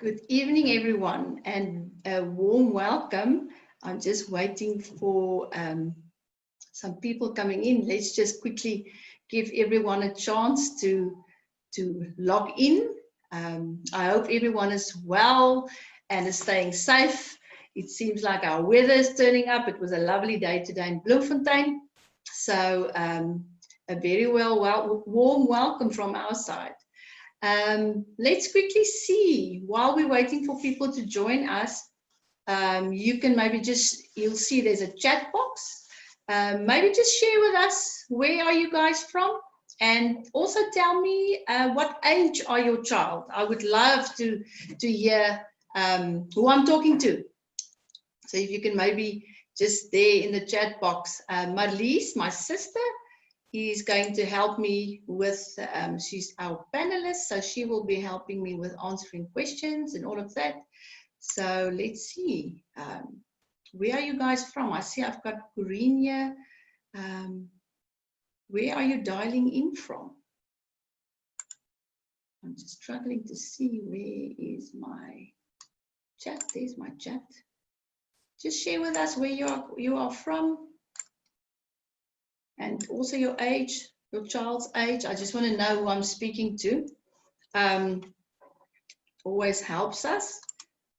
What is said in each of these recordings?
Good evening, everyone, and a warm welcome. I'm just waiting for some people coming in. Let's just quickly give everyone a chance to log in. I hope everyone is well and is staying safe. It seems like our weather is turning up. It was a lovely day today in Bloemfontein. So a very warm welcome from our side. Let's quickly see, while we're waiting for people to join us, you can maybe you'll see there's a chat box. Maybe just share with us, where are you guys from? And also tell me, what age are your child? I would love to hear who I'm talking to. So if you can maybe just there in the chat box, Marlies, my sister, is going to help me with, she's our panelist, so she will be helping me with answering questions and all of that. So let's see, where are you guys from? I see I've got Corinne here. Where are you dialing in from? I'm just struggling to see where is my chat. There's my chat. Just share with us where you are from. And also your age, your child's age. I just want to know who I'm speaking to. Always helps us,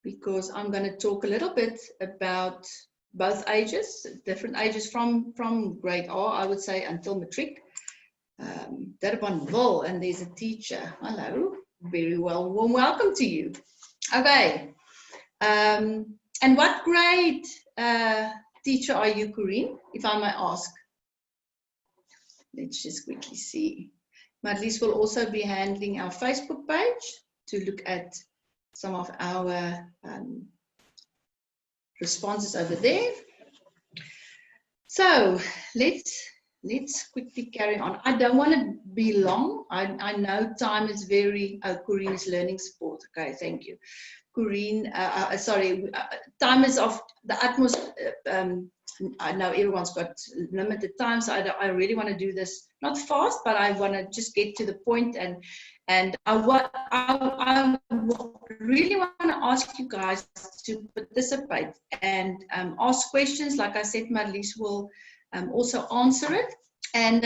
because I'm going to talk a little bit about both ages, different ages from grade R, I would say, until matric. Durbanville, and there's a teacher. Hello, very well, warm welcome to you. Okay, and what grade teacher are you, Corinne, if I may ask? Let's just quickly see. Marlies will also be handling our Facebook page to look at some of our responses over there. So let's quickly carry on. I don't want to be long. I know time is very, Corinne is learning sport. Okay, thank you. Corinne, time is of the utmost, I know everyone's got limited time, so I really want to do this, not fast, but I want to just get to the point, and I really want to ask you guys to participate and ask questions. Like I said, Marlies will also answer it. And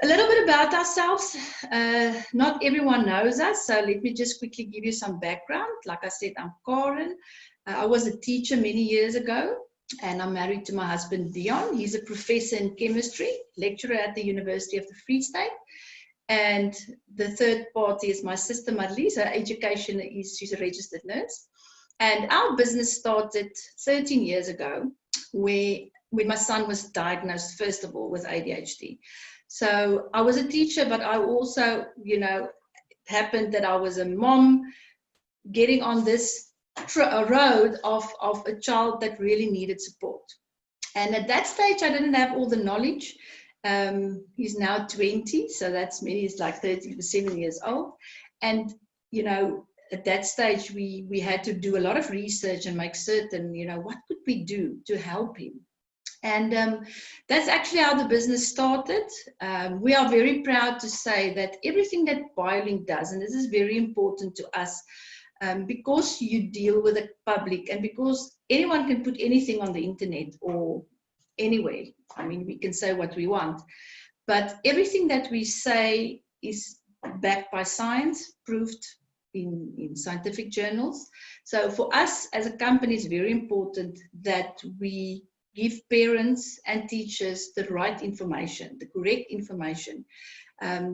a little bit about ourselves. Not everyone knows us, so let me just quickly give you some background. Like I said, I'm Karen. I was a teacher many years ago, and I'm married to my husband, Dion. He's a professor in chemistry, lecturer at the University of the Free State. And the third party is my sister, Marlies. Her education is, she's a registered nurse. And our business started 13 years ago, when my son was diagnosed, first of all, with ADHD. So I was a teacher, but I also, you know, it happened that I was a mom getting on this road of a child that really needed support. And at that stage, I didn't have all the knowledge. He's now 20, so that's me, he's like 37 years old. And, you know, at that stage, we had to do a lot of research and make certain, you know, what could we do to help him? And that's actually how the business started. We are very proud to say that everything that BioLink does, and this is very important to us, because you deal with the public, and because anyone can put anything on the internet or anywhere. I mean, we can say what we want, but everything that we say is backed by science, proved in scientific journals. So for us as a company, it's very important that we give parents and teachers the right information, the correct information.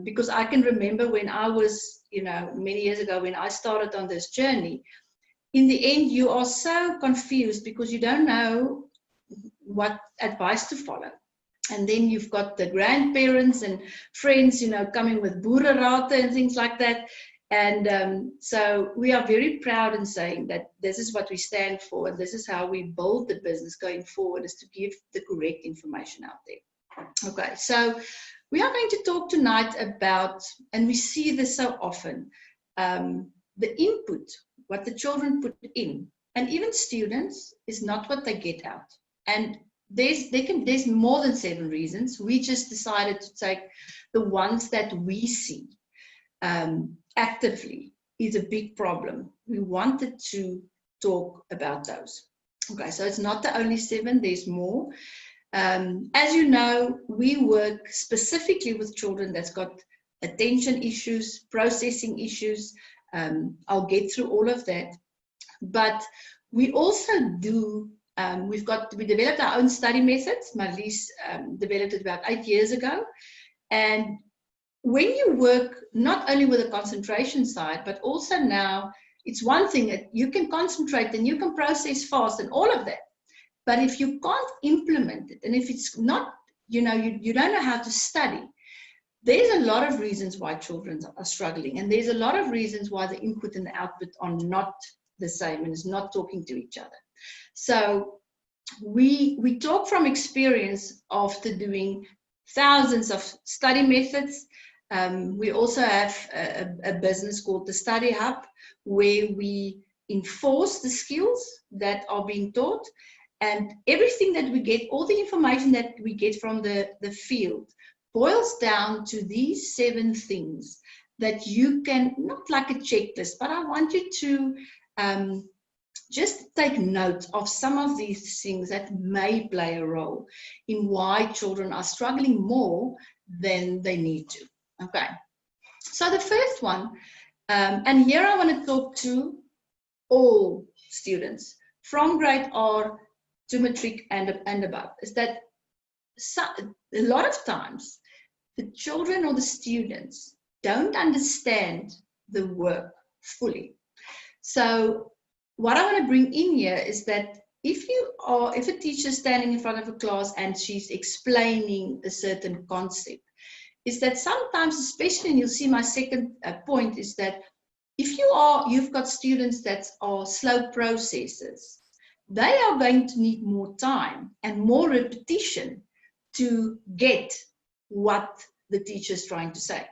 Because I can remember when I was, you know, many years ago, when I started on this journey, in the end, you are so confused because you don't know what advice to follow. And then you've got the grandparents and friends, you know, coming with boerenrate and things like that. And so we are very proud in saying that this is what we stand for, and this is how we build the business going forward, is to give the correct information out there. Okay, so we are going to talk tonight about, and we see this so often, the input, what the children put in, and even students, is not what they get out. And there's more than 7 reasons. We just decided to take the ones that we see actively is a big problem. We wanted to talk about those. Okay, so it's not the only 7, there's more. As you know, we work specifically with children that's got attention issues, processing issues. I'll get through all of that. But we also do, we developed our own study methods. Marlies developed it about 8 years ago. And when you work not only with the concentration side, but also now, it's one thing that you can concentrate and you can process fast and all of that. But if you can't implement it, and if it's not, you don't know how to study, there's a lot of reasons why children are struggling. And there's a lot of reasons why the input and the output are not the same and is not talking to each other. So we talk from experience after doing thousands of study methods. We also have a business called the Study Hub, where we enforce the skills that are being taught. And everything that we get, all the information that we get from the field, boils down to these 7 things that you can, not like a checklist, but I want you to just take note of some of these things that may play a role in why children are struggling more than they need to. Okay, so the first one, and here I want to talk to all students from grade R to matric and above, is that a lot of times the children or the students don't understand the work fully. So what I want to bring in here is that if a teacher is standing in front of a class and she's explaining a certain concept, is that sometimes, especially, and you'll see my second point, is that if you've got students that are slow processors, they are going to need more time and more repetition to get what the teacher is trying to say.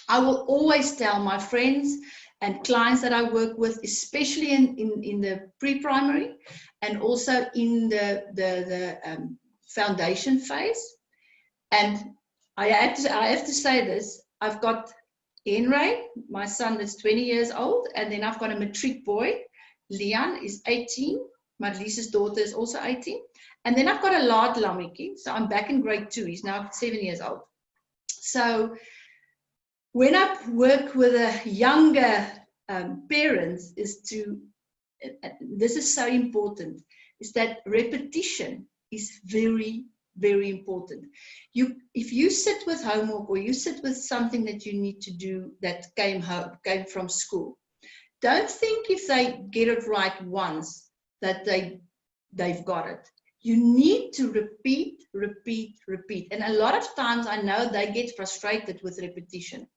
I will always tell my friends and clients that I work with, especially in the pre-primary and also in the foundation phase. And I have to say this, I've got Henry, my son that's 20 years old, and then I've got a matric boy, Leon is 18, Marlies's daughter is also 18, and then I've got a Lard Lamiki, so I'm back in grade 2, he's now 7 years old. So when I work with a younger parents, this is so important, is that repetition is very, very important. If you sit with homework or you sit with something that you need to do that came from school, don't think if they get it right once that they've got it. You need to repeat, repeat, repeat. And a lot of times I know they get frustrated with repetition,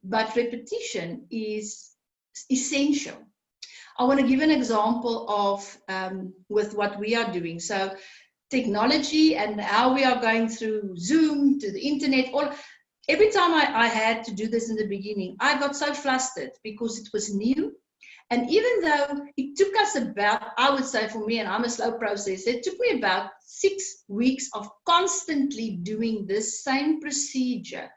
but repetition is essential. I want to give an example of with what we are doing. So technology and how we are going through Zoom to the internet. Every time I had to do this in the beginning, I got so flustered because it was new. And even though it took us about, I would say for me, and I'm a slow processor, it took me about 6 weeks of constantly doing this same procedure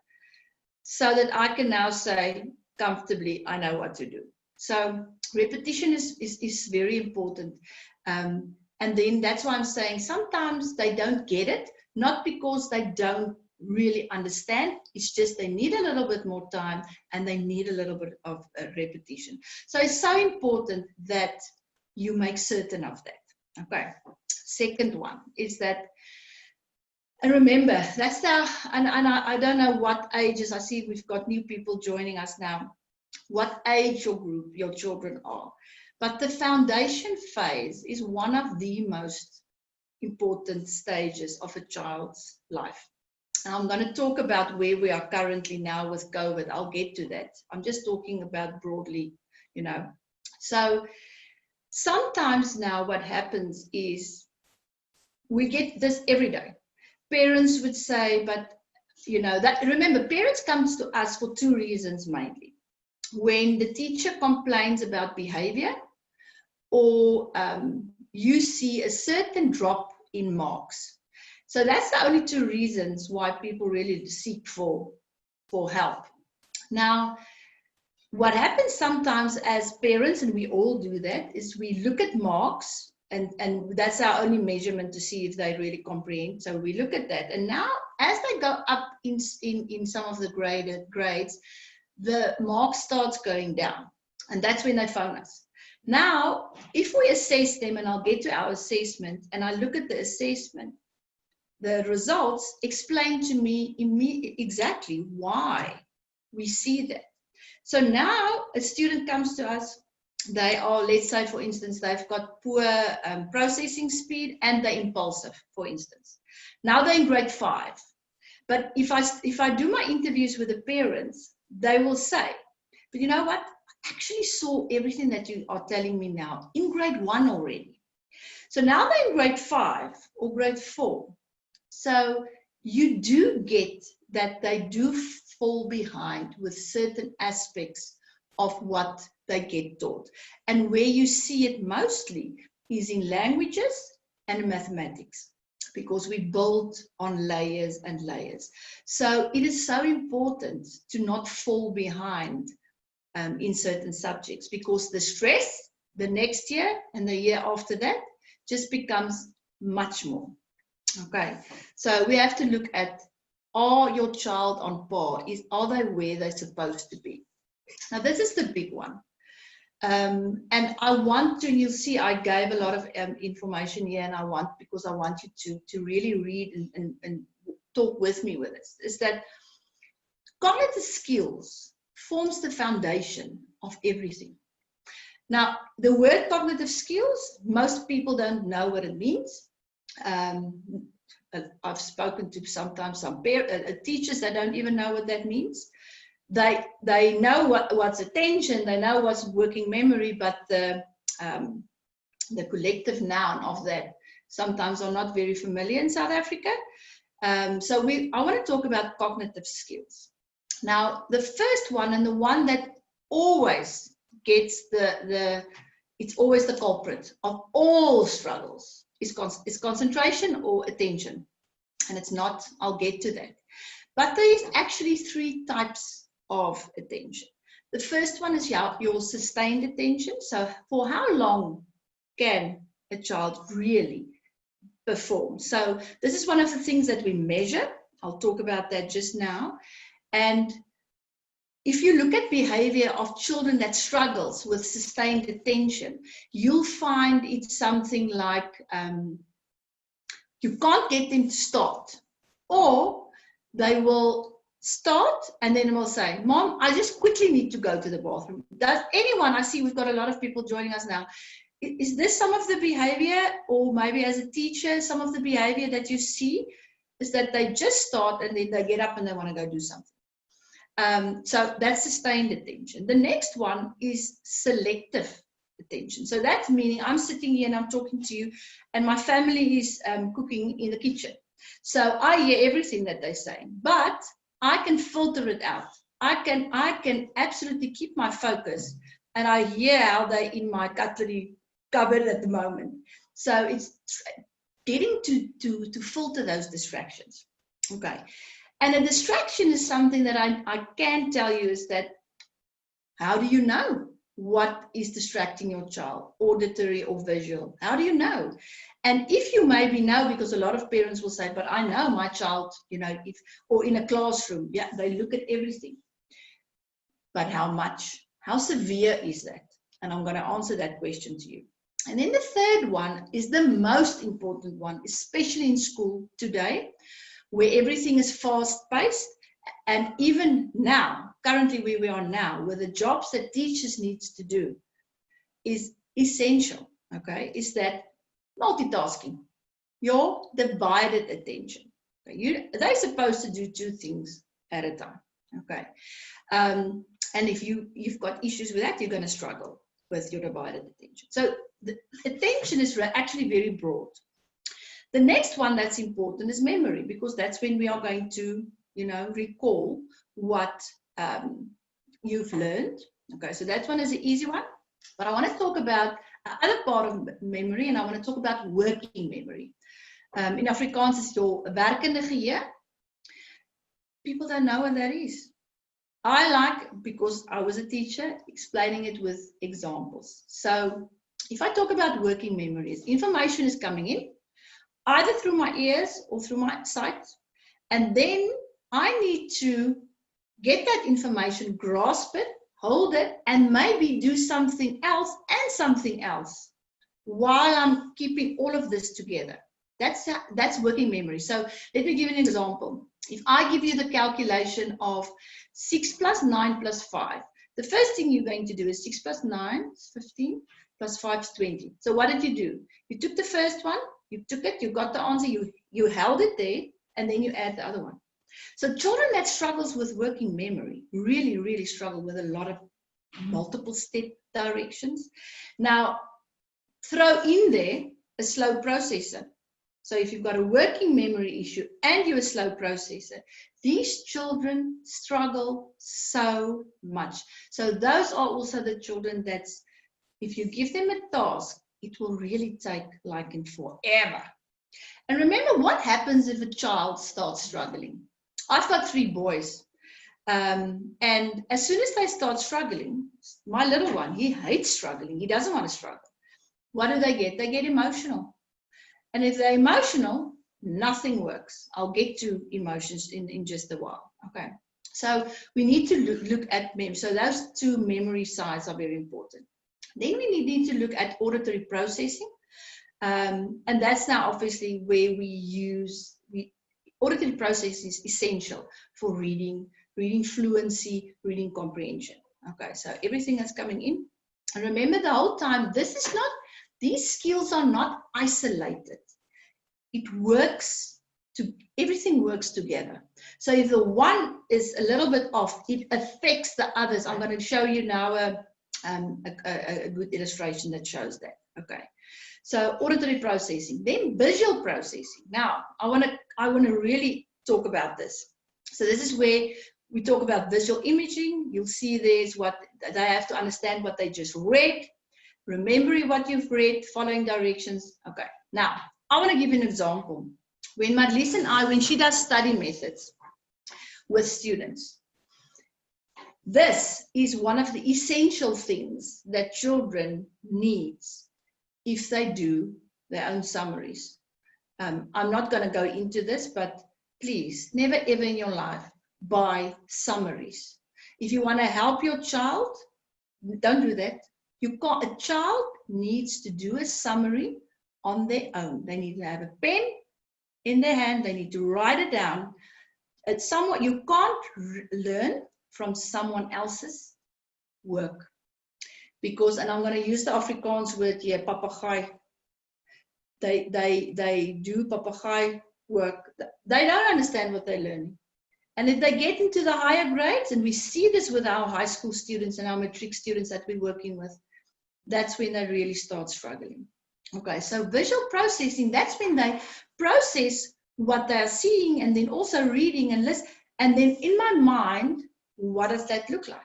so that I can now say comfortably, I know what to do. So repetition is very important. And then that's why I'm saying sometimes they don't get it, not because they don't really understand, it's just they need a little bit more time and they need a little bit of repetition. So it's so important that you make certain of that. Okay, second one is that, and remember, that's and I don't know what ages, I see we've got new people joining us now, what age your children are. But the foundation phase is one of the most important stages of a child's life. And I'm going to talk about where we are currently now with COVID. I'll get to that. I'm just talking about broadly, So sometimes now what happens is we get this every day. Parents would say, but remember, parents come to us for 2 reasons mainly. When the teacher complains about behavior, or you see a certain drop in marks. So that's the only 2 reasons why people really seek for help. Now, what happens sometimes as parents, and we all do that, is we look at marks, and that's our only measurement to see if they really comprehend. So we look at that. And now, as they go up in some of the grades, the mark starts going down. And that's when they phone us. Now, if we assess them, and I'll get to our assessment, and I look at the assessment, the results explain to me exactly why we see that. So now a student comes to us, they are, let's say, for instance, they've got poor processing speed and they're impulsive, for instance. Now they're in grade 5. But if I do my interviews with the parents, they will say, but you know what? I actually saw everything that you are telling me now in grade 1 already. So now they're in grade 5 or grade 4. So you do get that they do fall behind with certain aspects of what they get taught. And where you see it mostly is in languages and mathematics, because we build on layers and layers. So it is so important to not fall behind in certain subjects, because the stress the next year and the year after that just becomes much more. Okay, so we have to look at, are your child on par? Are they where they're supposed to be? Now, this is the big one. And I want to, you'll see I gave a lot of information here, and because I want you to really read and talk with me with this, is that cognitive skills forms the foundation of everything. Now, the word cognitive skills, most people don't know what it means. I've spoken to sometimes some teachers that don't even know what that means. They know what's attention, they know what's working memory, but the collective noun of that sometimes are not very familiar in South Africa. So I want to talk about cognitive skills. Now, the first one, and the one that always gets it's always the culprit of all struggles, is concentration or attention. And it's not, I'll get to that. But there is actually 3 types of attention. The first one is your sustained attention. So for how long can a child really perform? So this is one of the things that we measure. I'll talk about that just now. And if you look at behavior of children that struggles with sustained attention, you'll find it's something like you can't get them to start, or they will start and then will say, Mom, I just quickly need to go to the bathroom. Does anyone, I see we've got a lot of people joining us now, is this some of the behavior, or maybe as a teacher, some of the behavior that you see is that they just start and then they get up and they want to go do something. So that's sustained attention. The next one is selective attention. So that's meaning I'm sitting here and I'm talking to you, and my family is cooking in the kitchen. So I hear everything that they're saying, but I can filter it out. I can absolutely keep my focus, and I hear how they're in my cutlery cupboard at the moment. So it's getting to filter those distractions. Okay. And a distraction is something that I can tell you is that, how do you know what is distracting your child, auditory or visual? How do you know? And if you maybe know, because a lot of parents will say, but I know my child, or in a classroom, yeah, they look at everything. But how much? How severe is that? And I'm going to answer that question to you. And then the third one is the most important one, especially in school today, where everything is fast-paced, and even now, currently where we are now, where the jobs that teachers need to do is essential, okay, is that multitasking, your divided attention. Okay? They're supposed to do 2 things at a time, okay? And if you've got issues with that, you're going to struggle with your divided attention. So the attention is actually very broad. The next one that's important is memory, because that's when we are going to, recall what you've learned. Okay, so that one is an easy one. But I want to talk about another part of memory, and I want to talk about working memory. In Afrikaans is your werkende geheue. People don't know what that is. I like, because I was a teacher, explaining it with examples. So if I talk about working memories, information is coming in, either through my ears or through my sight, and then I need to get that information, grasp it, hold it, and maybe do something else and something else while I'm keeping all of this together. That's working memory. So let me give you an example. If I give you the calculation of 6 plus 9 plus 5, the first thing you're going to do is 6 plus 9 is 15, plus 5 is 20. So what did you do? You took the first one, you took it, you got the answer, you held it there, and then you add the other one. So children that struggles with working memory really, really struggle with a lot of multiple step directions. Now, throw in there a slow processor. So if you've got a working memory issue and you're a slow processor, these children struggle so much. So those are also the children that's, if you give them a task, it will really take like forever. And remember, what happens if a child starts struggling? I've got 3 boys. And as soon as they start struggling, my little one, he hates struggling. He doesn't want to struggle. What do they get? They get emotional. And if they're emotional, nothing works. I'll get to emotions in just a while. Okay. So we need to look at memory. So those 2 memory sides are very important. Then we need to look at auditory processing. And that's now obviously where we use, auditory processing is essential for reading fluency, reading comprehension. Okay, so everything that's coming in. And remember the whole time, these skills are not isolated. It works, everything works together. So if the one is a little bit off, it affects the others. I'm going to show you now a good illustration that shows that. Okay. So auditory processing, then visual processing. Now, I want to really talk about this. So this is where we talk about visual imaging. You'll see there's what they have to understand what they just read, remembering what you've read, following directions. Okay. Now, I want to give you an example. When Marlies and I, when she does study methods with students, this is one of the essential things that children need if they do their own summaries. I'm not going to go into this, but please, never ever in your life buy summaries. If you want to help your child, don't do that. A child needs to do a summary on their own. They need to have a pen in their hand. They need to write it down. It's somewhat, you can't learn from someone else's work. Because, and I'm going to use the Afrikaans word here, papegaai. They do papegaai work. They don't understand what they're learning. And if they get into the higher grades, and we see this with our high school students and our matric students that we're working with, that's when they really start struggling. Okay, so visual processing, that's when they process what they're seeing and then also reading and listen. And then in my mind, what does that look like?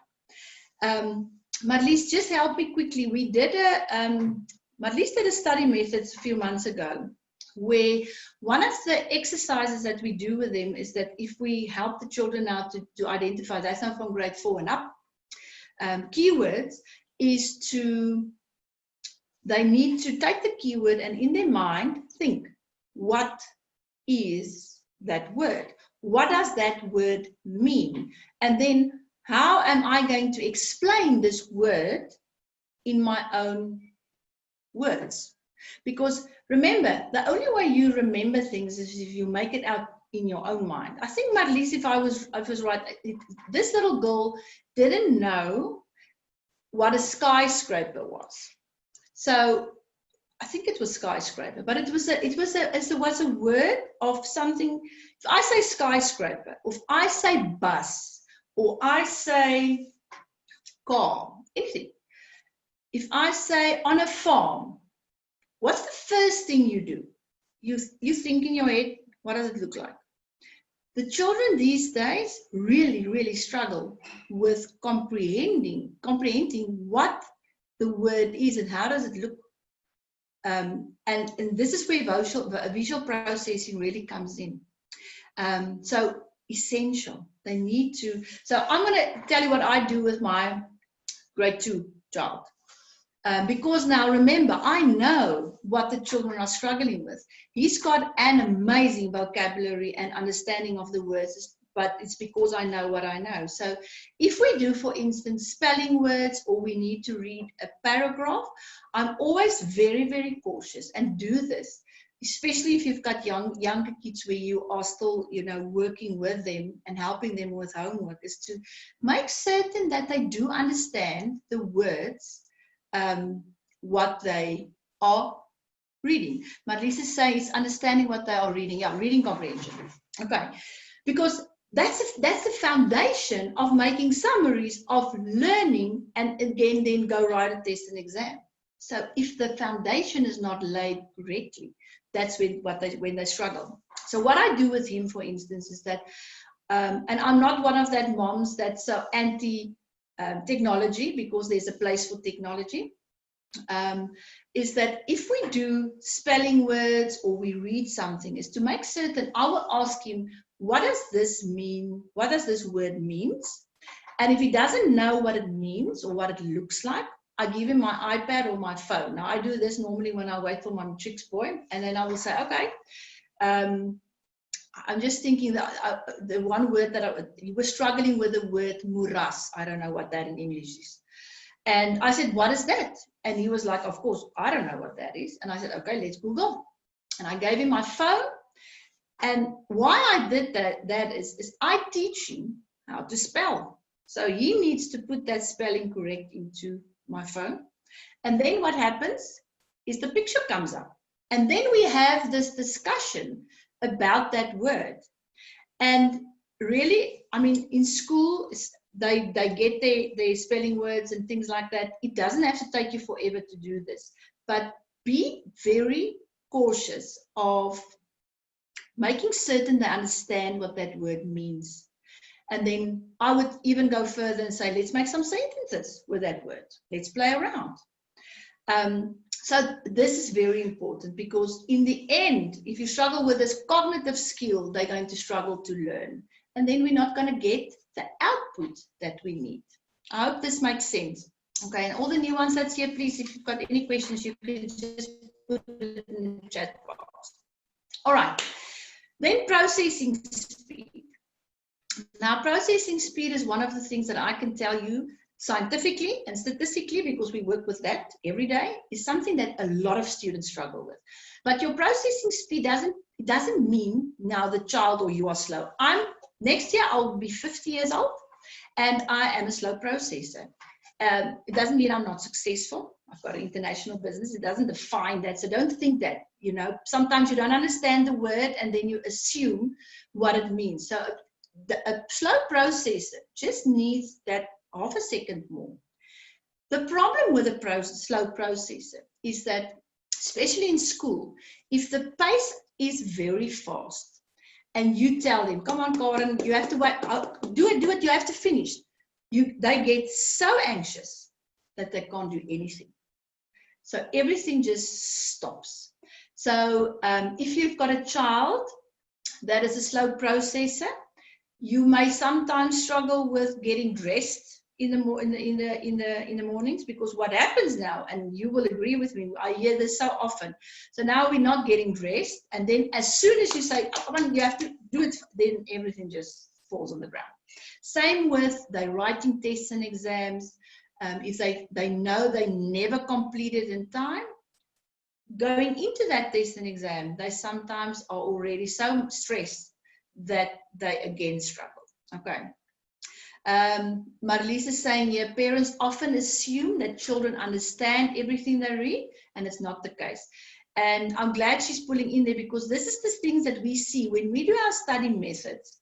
Marlies, just help me quickly. We did Marlies did a study methods a few months ago, where one of the exercises that we do with them is that if we help the children out to identify, that's now from grade 4 and up, keywords, is they need to take the keyword and in their mind think, what is that word? What does that word mean? And then how am I going to explain this word in my own words? Because remember, the only way you remember things is if you make it out in your own mind. I think, Marlies, if I was right, this little girl didn't know what a skyscraper was. So I think it was skyscraper, but it was a word of something. If I say skyscraper, or if I say bus, or I say car, anything. If I say on a farm, what's the first thing you do? You think in your head, what does it look like? The children these days really, really struggle with comprehending what the word is and how does it look. And this is where visual processing really comes in. So essential. They need to. So I'm going to tell you what I do with my grade 2 child. Because now remember, I know what the children are struggling with. He's got an amazing vocabulary and understanding of the words, but it's because I know what I know. So if we do, for instance, spelling words, or we need to read a paragraph, I'm always very, very cautious and do this, especially if you've got younger kids where you are still, working with them and helping them with homework, is to make certain that they do understand the words, what they are reading. Marlies is saying it's understanding what they are reading. Yeah, reading comprehension. Okay, because that's the foundation of making summaries, of learning, and again then go write a test and exam. So if the foundation is not laid correctly, that's when they struggle. So what I do with him, for instance, is that, and I'm not one of that moms that's so anti technology, because there's a place for technology, is that if we do spelling words or we read something, is to make certain I will ask him, what does this mean? What does this word means? And if he doesn't know what it means or what it looks like, I give him my iPad or my phone. Now, I do this normally when I wait for my chicks boy, and then I will say, okay, I'm just thinking that the one word that you were struggling with, the word moeras. I don't know what that in English is. And I said, what is that? And he was like, of course, I don't know what that is. And I said, okay, let's Google. And I gave him my phone. And why I did that is I teach him how to spell. So he needs to put that spelling correct into my phone. And then what happens is the picture comes up. And then we have this discussion about that word. And really, I mean, in school, they get their spelling words and things like that. It doesn't have to take you forever to do this. But be very cautious of making certain they understand what that word means. And then I would even go further and say, let's make some sentences with that word. Let's play around. So this is very important, because in the end, if you struggle with this cognitive skill, they're going to struggle to learn. And then we're not going to get the output that we need. I hope this makes sense. Okay, and all the new ones that's here, please, if you've got any questions, you can just put it in the chat box. All right, then processing speed. Now, processing speed is one of the things that I can tell you scientifically and statistically, because we work with that every day, is something that a lot of students struggle with. But your processing speed doesn't mean now the child or you are slow. Next year, I'll be 50 years old, and I am a slow processor. It doesn't mean I'm not successful. I've got an international business. It doesn't define that. So don't think that, sometimes you don't understand the word and then you assume what it means. So a slow processor just needs that half a second more. The problem with a slow processor is that, especially in school, if the pace is very fast and you tell them, come on, Karen, you have to wait, do it, you have to finish. They get so anxious that they can't do anything. So everything just stops. So if you've got a child that is a slow processor, you may sometimes struggle with getting dressed in the mornings, because what happens now, and you will agree with me, I hear this so often. So now we're not getting dressed, and then as soon as you say, oh, come on, you have to do it, then everything just falls on the ground. Same with their writing tests and exams. If they know they never completed in time, going into that test and exam, they sometimes are already so stressed that they again struggle. Okay. Marlies is saying here, parents often assume that children understand everything they read, and it's not the case. And I'm glad she's pulling in there, because this is the things that we see when we do our study methods.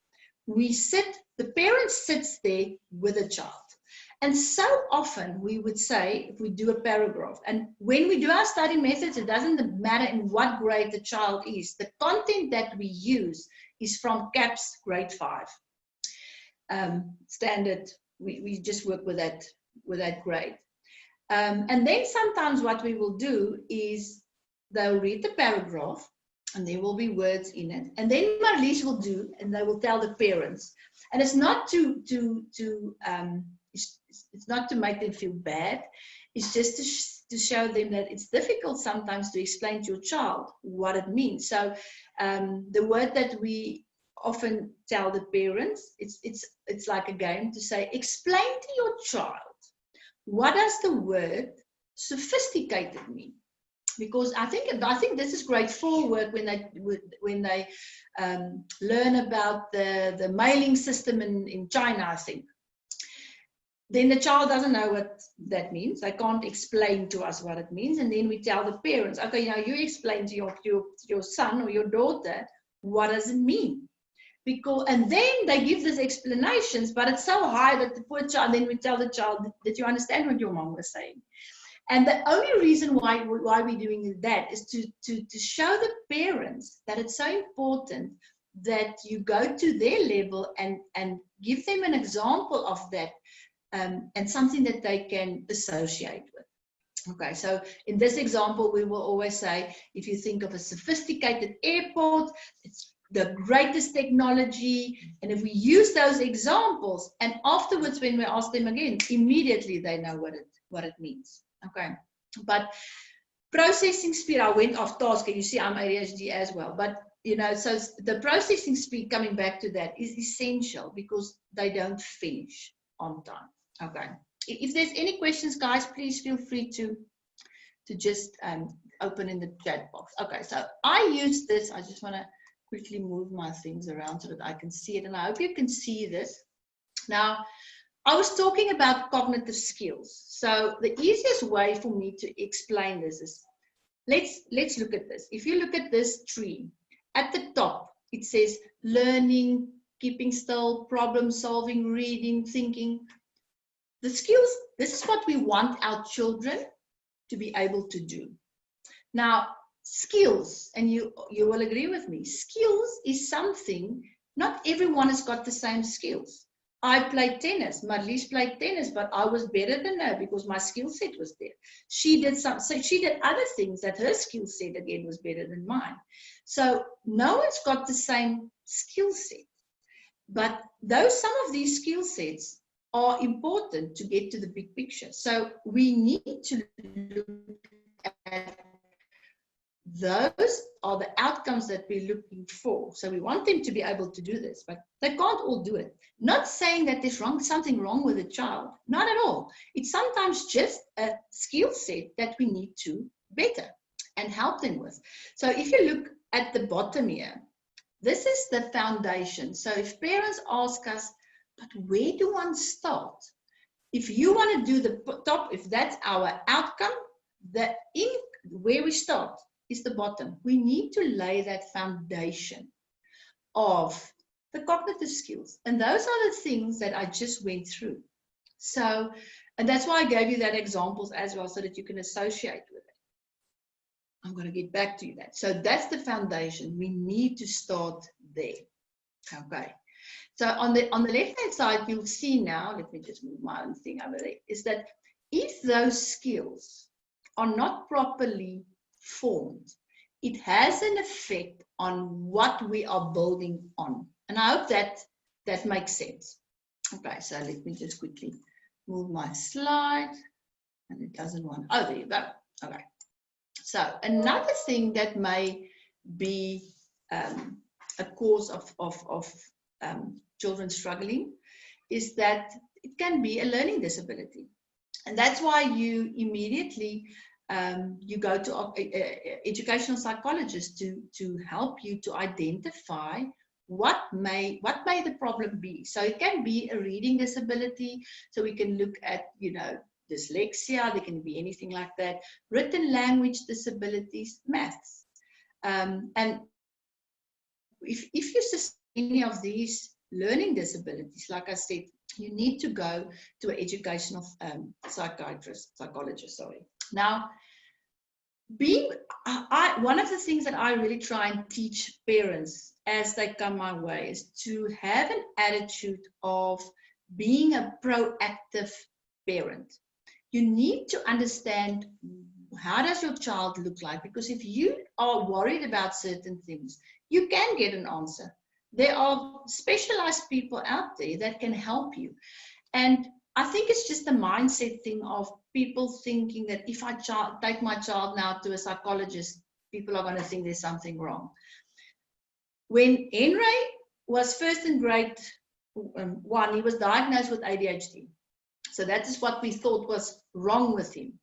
The parent sits there with a child. And so often we would say, if we do a paragraph, and when we do our study methods, it doesn't matter in what grade the child is. The content that we use is from CAPS grade 5. Standard, we just work with that grade. And then sometimes what we will do is they'll read the paragraph, and there will be words in it. And then Marlies will do, and they will tell the parents. And it's not it's not to make them feel bad. It's just to show them that it's difficult sometimes to explain to your child what it means. So the word that we often tell the parents, it's like a game to say, explain to your child, what does the word sophisticated mean? Because I think this is grade 4 work when they learn about the mailing system in China, I think. Then the child doesn't know what that means. They can't explain to us what it means. And then we tell the parents, okay, now you explain to your son or your daughter, what does it mean? And then they give these explanations, but it's so high that the poor child, then we tell the child, did you understand what your mom was saying? And the only reason why we're doing that is to show the parents that it's so important that you go to their level and give them an example of that, and something that they can associate with. Okay, so in this example, we will always say, if you think of a sophisticated airport, it's the greatest technology. And if we use those examples, and afterwards when we ask them again, immediately they know what it means. Okay, but processing speed, I went off task, and you see I'm ADHD as well, but so the processing speed, coming back to that, is essential because they don't finish on time. Okay, if there's any questions, guys, please feel free to just open in the chat box. Okay, so I use this. I just want to quickly move my things around so that I can see it, and I hope you can see this. Now, I was talking about cognitive skills. So the easiest way for me to explain this is, let's look at this. If you look at this tree, at the top, it says learning, keeping still, problem solving, reading, thinking. The skills, this is what we want our children to be able to do. Now, skills, and you will agree with me, skills is something, not everyone has got the same skills. I played tennis, Marlies played tennis, but I was better than her because my skill set was there. She did other things that her skill set again was better than mine. So no one's got the same skill set, but some of these skill sets are important to get to the big picture. So we need to look at those are the outcomes that we're looking for. So we want them to be able to do this, but they can't all do it. Not saying that there's something wrong with a child, not at all. It's sometimes just a skill set that we need to better and help them with. So if you look at the bottom here, this is the foundation. So if parents ask us, but where do one start? If you want to do the top, if that's our outcome, where we start is the bottom. We need to lay that foundation of the cognitive skills. And those are the things that I just went through. So, and that's why I gave you that examples as well, so that you can associate with it. I'm going to get back to you that. So that's the foundation. We need to start there. Okay. So on the left-hand side, you'll see now, let me just move my own thing over there, is that if those skills are not properly formed, it has an effect on what we are building on. And I hope that makes sense. Okay, so let me just quickly move my slide. And it doesn't want, oh, there you go. Okay. So another thing that may be a cause of children struggling is that it can be a learning disability. And that's why you immediately you go to educational psychologists to help you to identify what may the problem be. So it can be a reading disability. So we can look at, dyslexia, there can be anything like that, written language disabilities, maths. And if you sustain any of these learning disabilities, like I said, you need to go to an educational psychologist. Now, one of the things that I really try and teach parents as they come my way is to have an attitude of being a proactive parent. You need to understand how does your child look like? Because if you are worried about certain things, you can get an answer. There are specialized people out there that can help you. And I think it's just a mindset thing of people thinking that if I take my child now to a psychologist, people are going to think there's something wrong. When Henry was first in grade 1, he was diagnosed with ADHD. So that is what we thought was wrong with him.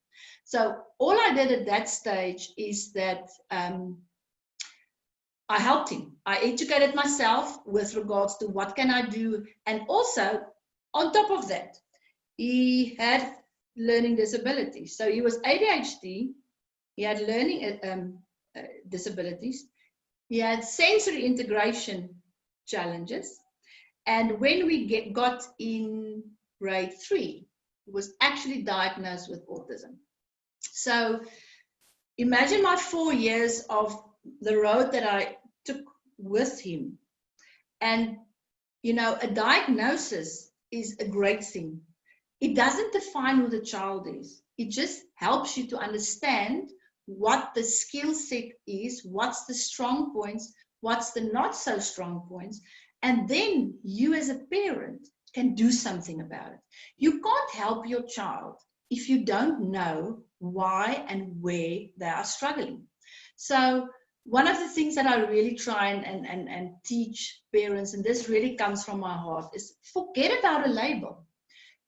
So all I did at that stage is that I helped him. I educated myself with regards to what can I do. And also, on top of that, he had learning disabilities. So he was ADHD, he had learning disabilities, he had sensory integration challenges. And when we got in grade 3, he was actually diagnosed with autism. So imagine my 4 years of the road that I took with him. And, you know, a diagnosis is a great thing. It doesn't define who the child is. It just helps you to understand what the skill set is, what's the strong points, what's the not so strong points. And then you as a parent can do something about it. You can't help your child if you don't know why and where they are struggling. So one of the things that I really try and teach parents, and this really comes from my heart, is forget about a label.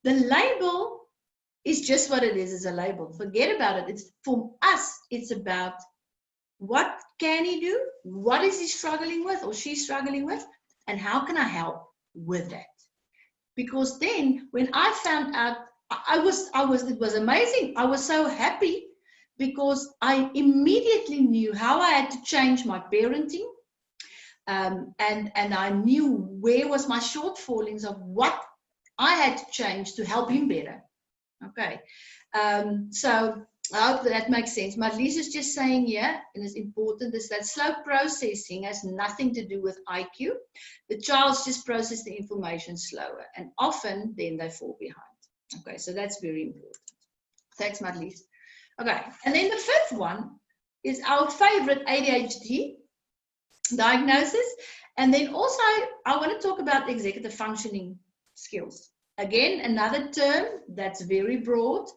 The label is just what it is a label. Forget about it. It's for us, it's about what can he do? What is he struggling with or she struggling with? And how can I help with that? Because then when I found out, it was amazing. I was so happy because I immediately knew how I had to change my parenting. And I knew where was my shortfallings of what I had to change to help him better. Okay. So I hope that makes sense. Marlies is just saying here, and it's important, is that slow processing has nothing to do with IQ. The child's just process the information slower, and often then they fall behind. Okay, so that's very important. Thanks, Marlies. Okay, and then the fifth one is our favorite ADHD diagnosis. And then also, I want to talk about executive functioning skills. Again, another term that's very broad.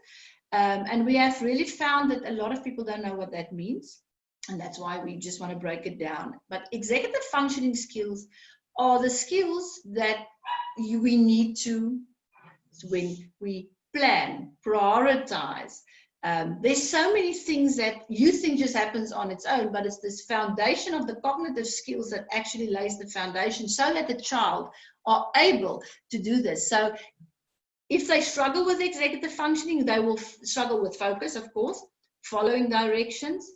And we have really found that a lot of people don't know what that means. And that's why we just want to break it down. But executive functioning skills are the skills that we need to, when we plan, prioritize. There's so many things that you think just happens on its own, but it's this foundation of the cognitive skills that actually lays the foundation so that the child are able to do this. So if they struggle with executive functioning, they will struggle with focus, of course, following directions.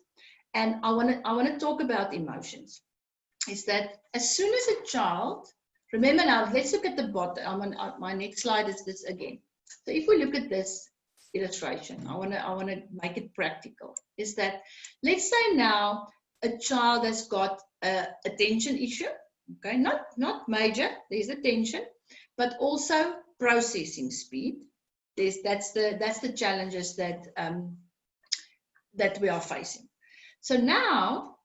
And I want to talk about emotions. Is that as soon as a child, remember now, let's look at the bottom. My next slide is this again. So if we look at this illustration, I want to make it practical. Is that, let's say now a child has got a attention issue. Okay, not major. There's attention, but also processing speed. That's the challenges that that we are facing. So now,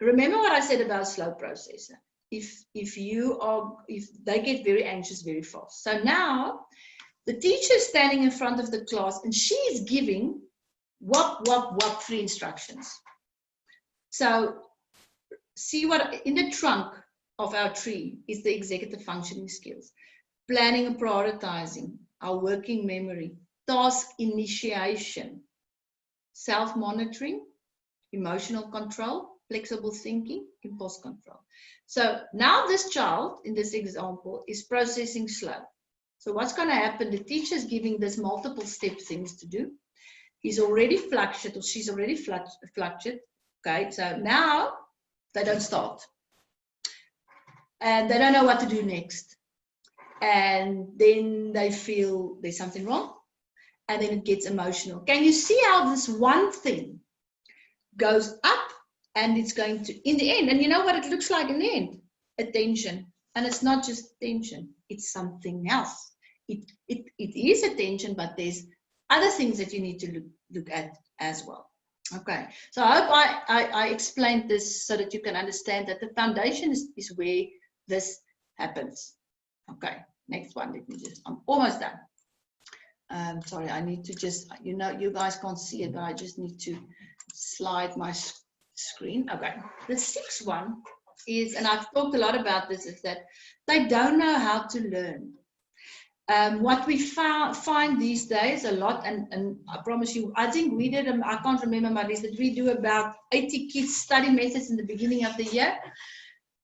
remember what I said about slow processor. If they get very anxious very fast. So now the teacher is standing in front of the class and she is giving whop, 3 instructions. So see what in the trunk of our tree is the executive functioning skills. Planning and prioritizing, our working memory, task initiation, self-monitoring, emotional control, flexible thinking, impulse control. So now this child, in this example, is processing slow. So what's going to happen? The teacher is giving this multiple step things to do. He's already fluctuated or she's already fluctuated. Okay, so now they don't start. And they don't know what to do next. And then they feel there's something wrong. And then it gets emotional. Can you see how this one thing goes up and it's going to, in the end, and you know what it looks like in the end? Attention. And it's not just attention, it's something else. It is attention, but there's other things that you need to look at as well. Okay, so I hope I explained this so that you can understand that the foundation is where this happens. Okay, next one. Let me just, I'm almost done. Sorry, I need to just, you know, you guys can't see it, but I just need to slide my screen. Okay, the sixth one is, and I've talked a lot about this, is that they don't know how to learn. What we find these days a lot, and I promise you, I think we did, I can't remember, Marlies, that we do about 80 kids study methods in the beginning of the year,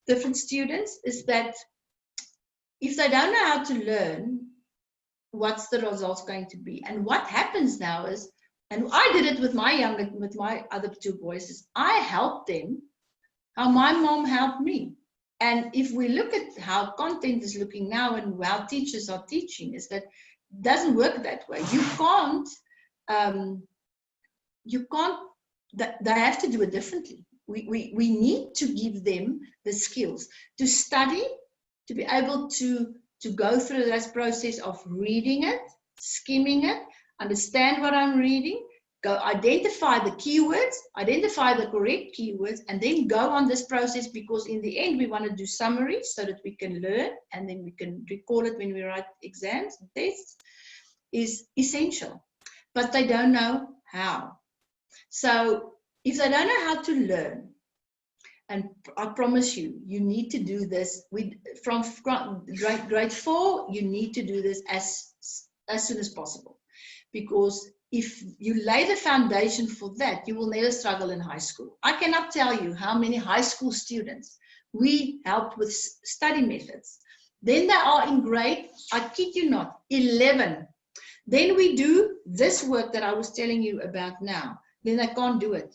different students, is that if they don't know how to learn, what's the results going to be? And what happens now is, and I did it with my other two boys, is I helped them how my mom helped me. And if we look at how content is looking now and how teachers are teaching, is that it doesn't work that way. You can't, they have to do it differently. We need to give them the skills to study, to be able to go through this process of reading it, skimming it, understand what I'm reading, go identify the keywords, identify the correct keywords, and then go on this process, because in the end we want to do summaries so that we can learn and then we can recall it when we write exams and tests, is essential. But they don't know how. So if they don't know how to learn, and I promise you, you need to do this from grade 4, you need to do this as soon as possible, because if you lay the foundation for that, you will never struggle in high school. I cannot tell you how many high school students we helped with study methods. Then they are in grade, I kid you not, 11. Then we do this work that I was telling you about now. Then they can't do it.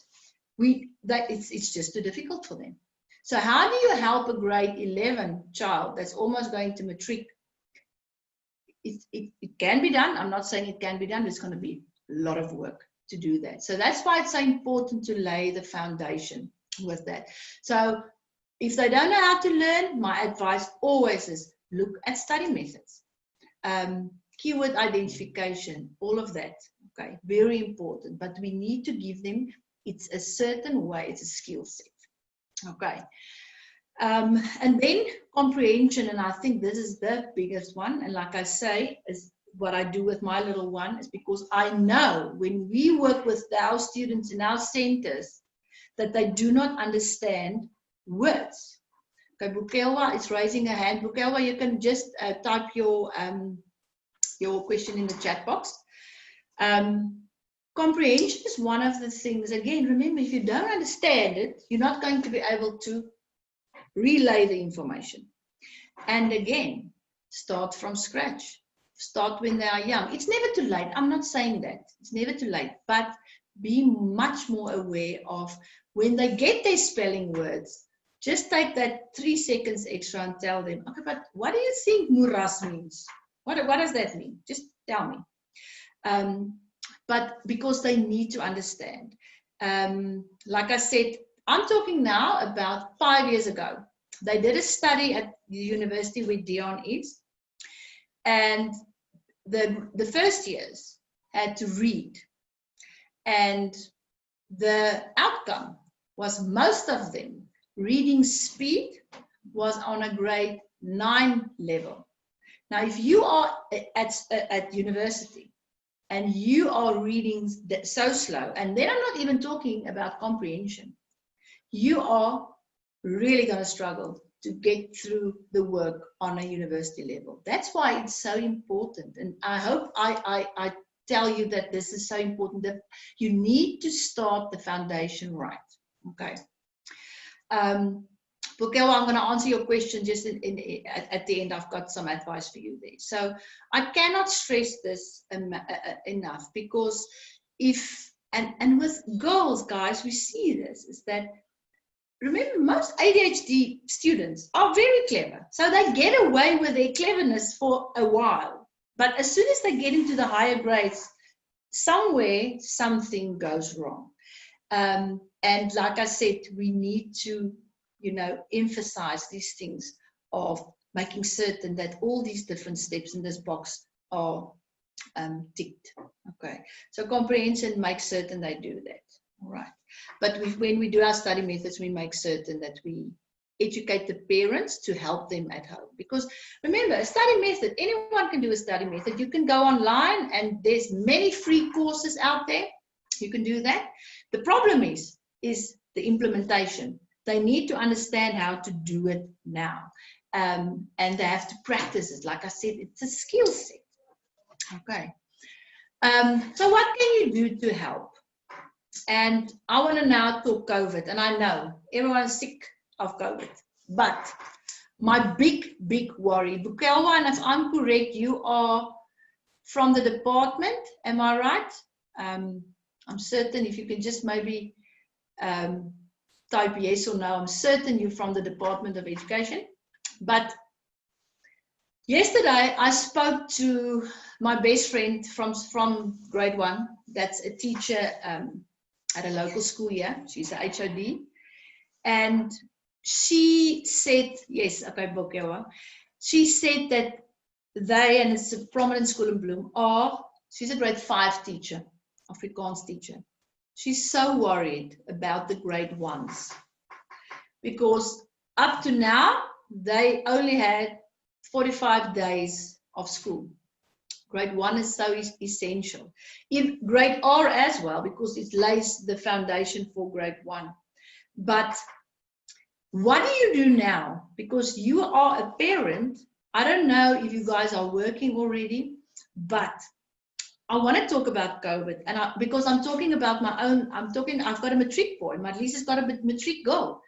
It's just too difficult for them. So how do you help a grade 11 child that's almost going to matric? It can be done. I'm not saying it can be done, but it's going to be a lot of work to do that. So that's why it's so important to lay the foundation with that. So if they don't know how to learn, my advice always is look at study methods, keyword identification, all of that. Okay, very important. But we need to give them, it's a certain way, it's a skill set. Okay. And then comprehension, and I think this is the biggest one. And like I say, is what I do with my little one, is because I know when we work with our students in our centers that they do not understand words. Okay, Bukelwa is raising a hand. Bukelwa, you can just type your question in the chat box. Comprehension is one of the things, again, remember, if you don't understand it, you're not going to be able to relay the information. And again, start from scratch. Start when they are young. It's never too late. I'm not saying that. It's never too late. But be much more aware of when they get their spelling words, just take that 3 seconds extra and tell them, okay, but what do you think moeras means? What does that mean? Just tell me. But because they need to understand. Like I said, I'm talking now about 5 years ago. They did a study at the university where Dion is, and the first years had to read. And the outcome was most of them, reading speed was on a grade 9 level. Now, if you are at university and you are reading so slow, and then I'm not even talking about comprehension, you are really going to struggle to get through the work on a university level. That's why it's so important. And I hope I tell you that this is so important, that you need to start the foundation right. Okay. Bukelwa, I'm going to answer your question just at the end. I've got some advice for you there. So I cannot stress this enough, because and with girls, guys, we see this, is that, remember, most ADHD students are very clever. So they get away with their cleverness for a while. But as soon as they get into the higher grades, somewhere something goes wrong. And like I said, we need to, emphasize these things of making certain that all these different steps in this box are ticked. Okay, so comprehension makes certain they do that. All right, but when we do our study methods, we make certain that we educate the parents to help them at home. Because remember, a study method, anyone can do a study method. You can go online and there's many free courses out there. You can do that. The problem is the implementation. They need to understand how to do it now. And they have to practice it. Like I said, it's a skill set. Okay. So what can you do to help? And I want to now talk COVID. And I know everyone's sick of COVID. But my big worry, Bukelwa, and if I'm correct, you are from the department, am I right? I'm certain if you can just maybe type yes or no, I'm certain you're from the Department of Education. But yesterday I spoke to my best friend from grade 1, that's a teacher at a local school here. She's a HOD. And she said, yes, okay, Bokewa. She said that they, and it's a prominent school in Bloem, she's a grade 5 teacher, Afrikaans teacher. She's so worried about the grade 1s because up to now, they only had 45 days of school. Grade 1 is so essential. In grade R as well, because it lays the foundation for grade 1. But what do you do now? Because you are a parent. I don't know if you guys are working already, but I want to talk about COVID. And because I'm talking about my own, I've got a matric boy. My Lisa's got a matric girl.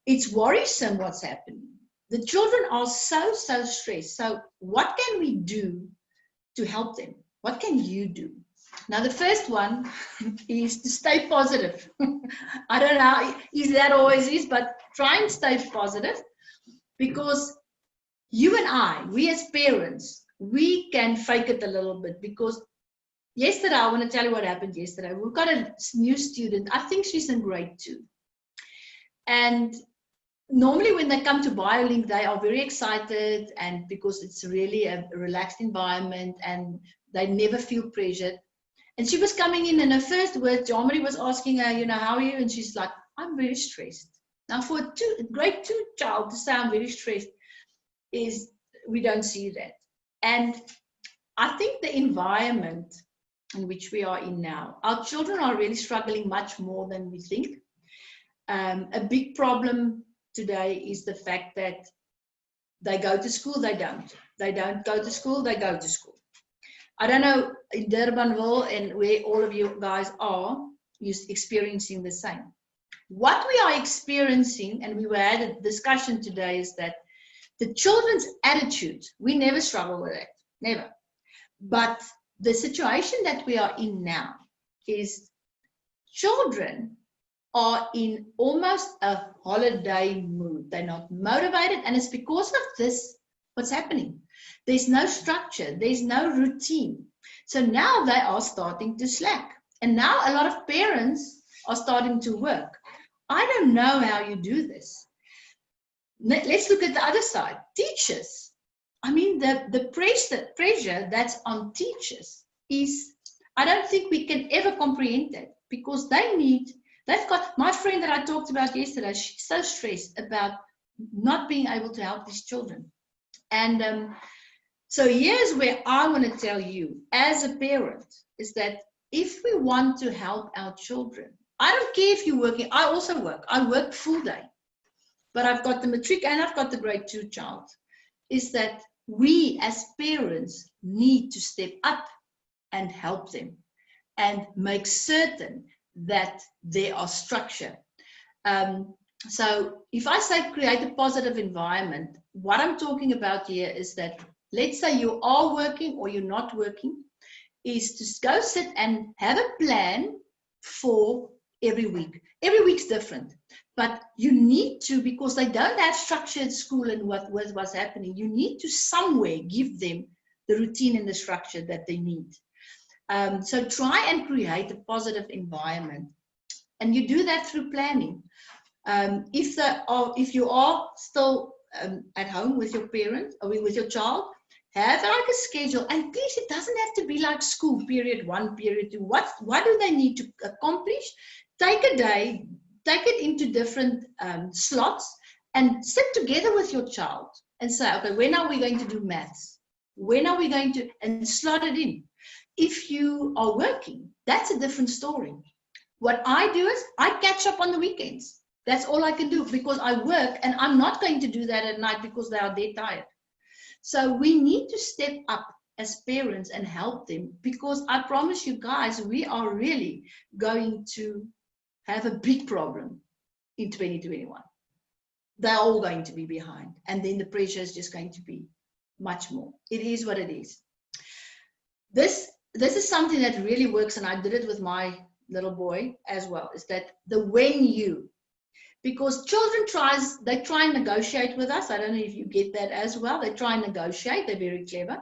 It's worrisome what's happening. The children are so stressed. So what can we do to help them? What can you do? Now, the first one is to stay positive. I don't know if that always is, but try and stay positive because you and I, we as parents, we can fake it a little bit because yesterday, I want to tell you what happened yesterday. We've got a new student. I think she's in grade 2. And normally when they come to BioLink, they are very excited and because it's really a relaxed environment and they never feel pressured. And she was coming in and her first words, Jomari was asking her, how are you? And she's like, I'm very stressed. Now for a grade 2 child to say I'm very stressed we don't see that. And I think the environment in which we are in now, our children are really struggling much more than we think. A big problem today is the fact that they go to school, they don't. They don't go to school, they go to school. I don't know in Durbanville and where all of you guys are, you're experiencing the same. What we are experiencing, and we had a discussion today, is that the children's attitude, we never struggle with it, never. But the situation that we are in now is children are in almost a holiday mood. They're not motivated, and it's because of this, what's happening. There's no structure, there's no routine. So now they are starting to slack. And now a lot of parents are starting to work. I don't know how you do this. Let's look at the other side. Teachers. I mean, the pressure that's on teachers is, I don't think we can ever comprehend that because they've got, my friend that I talked about yesterday, she's so stressed about not being able to help these children. And so here's where I want to tell you as a parent is that if we want to help our children, I don't care if you're working, I also work. I work full day, but I've got the matric and I've got the grade 2 child, is that we as parents need to step up and help them and make certain that there are structure. So if I say create a positive environment, what I'm talking about here is that, let's say you are working or you're not working, is to go sit and have a plan for every week. Every week's different, but you need to, because they don't have structure at school and what's happening, you need to somewhere give them the routine and the structure that they need. So try and create a positive environment. And you do that through planning. If you are still at home with your parent or with your child, Have like a schedule, and please, it doesn't have to be like school, period 1, period 2. What do they need to accomplish? Take a day, take it into different slots, and sit together with your child and say, okay, when are we going to do maths? When are we going to, and slot it in. If you are working, that's a different story. What I do is I catch up on the weekends. That's all I can do because I work, and I'm not going to do that at night because they are dead tired. So we need to step up as parents and help them, because I promise you guys, we are really going to have a big problem in 2021. They're all going to be behind, and then the pressure is just going to be much more. It is what it is. This is something that really works, and I did it with my little boy as well, is that the when you, because children try and negotiate with us. I don't know if you get that as well. They try and negotiate. They're very clever.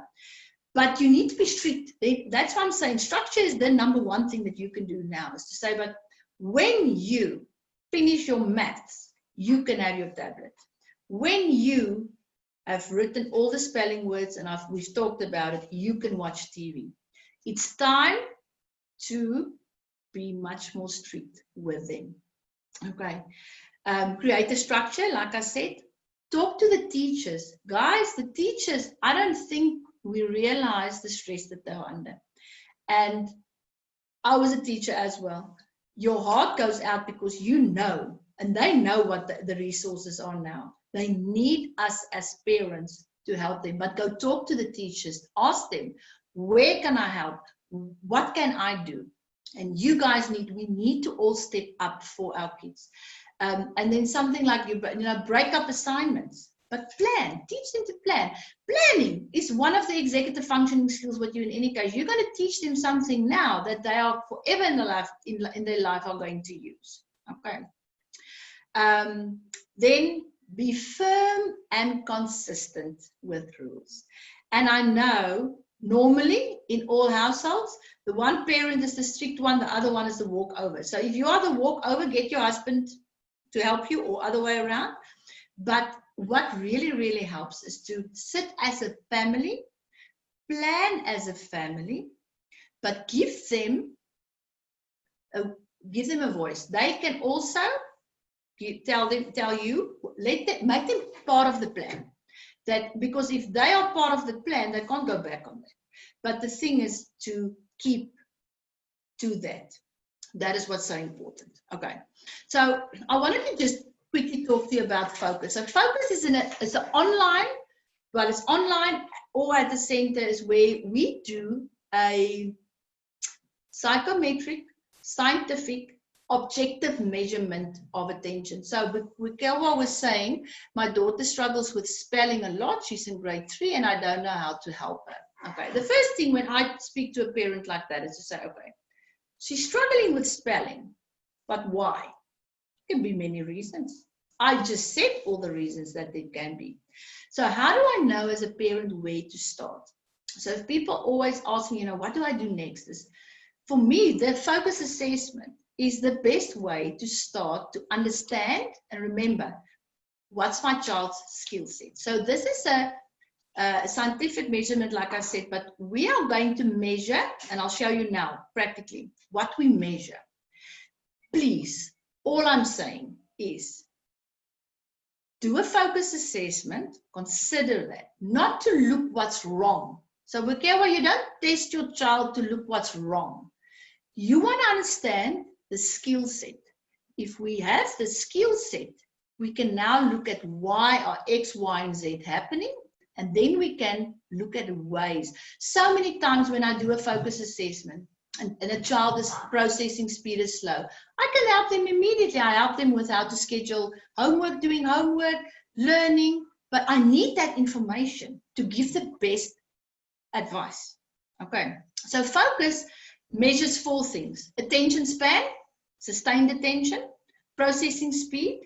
But you need to be strict. That's why I'm saying structure is the number one thing that you can do now, is to say, but when you finish your maths, you can have your tablet. When you have written all the spelling words, and we've talked about it, you can watch TV. It's time to be much more strict with them. Okay. Create a structure, like I said. Talk to the teachers. Guys, the teachers, I don't think we realize the stress that they're under. And I was a teacher as well. Your heart goes out because you know, and they know what the resources are now. They need us as parents to help them. But go talk to the teachers. Ask them, where can I help? What can I do? And you guys we need to all step up for our kids. And then something like, break up assignments, but plan, teach them to plan. Planning is one of the executive functioning skills with you in any case. You're going to teach them something now that they are forever in their life are going to use. Okay. Then be firm and consistent with rules. And I know normally in all households, the one parent is the strict one, the other one is the walkover. So if you are the walkover, get your husband to help you, or other way around. But what really, really helps is to sit as a family, plan as a family, but give them a voice. They can also make them part of the plan. That because if they are part of the plan, they can't go back on that. But the thing is to keep to that. That is what's so important. Okay. So I wanted to just quickly talk to you about focus. So focus is it's an online, well, it's online, or at the center is where we do a psychometric, scientific, objective measurement of attention. So Wikelwa was saying, my daughter struggles with spelling a lot. She's in grade 3 and I don't know how to help her. Okay. The first thing when I speak to a parent like that is to say, okay, she's struggling with spelling, but why? It can be many reasons. I just said all the reasons that it can be. So how do I know as a parent where to start? So if people always ask me, what do I do next? For me, the focus assessment is the best way to start to understand and remember what's my child's skill set. So this is a scientific measurement, like I said, but we are going to measure, and I'll show you now practically what we measure. Please, all I'm saying is do a focus assessment, consider that, not to look what's wrong. So Wikelwa, you don't test your child to look what's wrong. You want to understand the skill set. If we have the skill set, we can now look at why are X, Y, and Z happening, and then we can look at ways. So many times when I do a focus assessment and a child's processing speed is slow, I can help them immediately. I help them with how to schedule homework, doing homework, learning, but I need that information to give the best advice. Okay, so focus measures 4 things: attention span, sustained attention, processing speed,